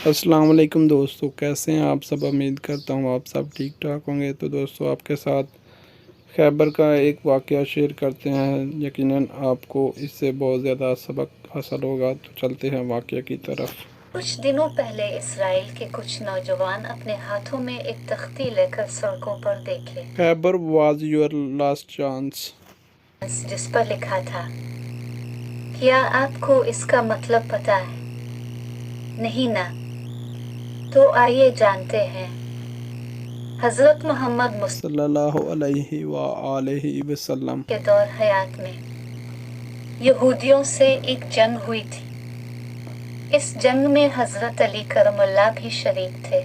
السلام علیکم دوستو، کیسے ہیں آپ سب؟ امید کرتا ہوں آپ سب ٹھیک ٹھاک ہوں گے۔ تو دوستو، آپ کے ساتھ خیبر کا ایک واقعہ شیئر کرتے ہیں، یقیناً آپ کو اس سے بہت زیادہ سبق حاصل ہوگا۔ تو چلتے ہیں واقعہ کی طرف۔ کچھ دنوں پہلے اسرائیل کے کچھ نوجوان اپنے ہاتھوں میں ایک تختی لے کر سڑکوں پر دیکھے، خیبر واز یور لاسٹ چانس، جس پر لکھا تھا، کیا آپ کو اس کا مطلب پتہ ہے؟ نہیں نا؟ تو آئیے جانتے ہیں۔ حضرت محمد مصطفیٰ صلی اللہ علیہ وآلہ وسلم کے دور حیات میں یہودیوں سے ایک جنگ ہوئی تھی۔ اس جنگ میں حضرت علی کرم اللہ بھی شریک تھے،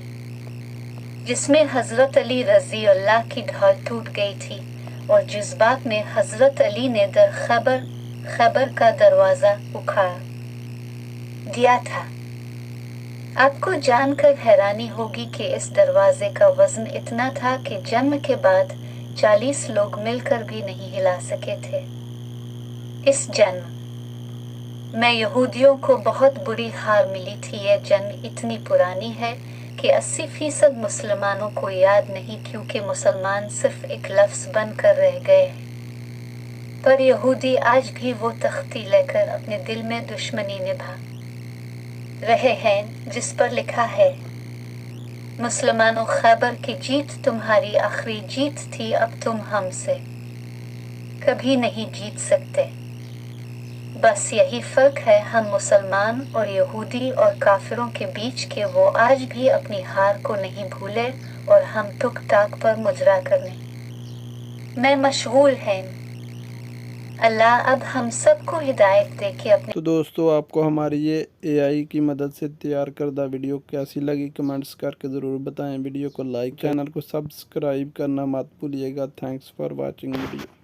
جس میں حضرت علی رضی اللہ کی ڈھال ٹوٹ گئی تھی اور جذبات میں حضرت علی نے خیبر کا دروازہ اکھاڑ دیا تھا۔ آپ کو جان کر حیرانی ہوگی کہ اس دروازے کا وزن اتنا تھا کہ جنگ کے بعد 40 لوگ مل کر بھی نہیں ہلا سکے تھے۔ اس جنگ میں یہودیوں کو بہت بری ہار ملی تھی۔ یہ جنگ اتنی پرانی ہے کہ 80% مسلمانوں کو یاد نہیں، کیونکہ مسلمان صرف ایک لفظ بن کر رہ گئے ہیں، پر یہودی آج بھی وہ تختی لے کر اپنے دل میں دشمنی نبھا رہے ہیں، جس پر لکھا ہے، مسلمانوں، خیبر کی جیت تمہاری آخری جیت تھی، اب تم ہم سے کبھی نہیں جیت سکتے۔ بس یہی فرق ہے ہم مسلمان اور یہودی اور کافروں کے بیچ، کہ وہ آج بھی اپنی ہار کو نہیں بھولے اور ہم ٹک ٹاک پر مجرا کرنے میں مشغول ہیں۔ اللہ اب ہم سب کو ہدایت دے کہ اپنے تو دوستو، آپ کو ہماری یہ AI کی مدد سے تیار کردہ ویڈیو کیسی لگی کمنٹس کر کے ضرور بتائیں۔ ویڈیو کو لائک، چینل کو سبسکرائب کرنا مت بھولیے گا۔ Thanks for watching video.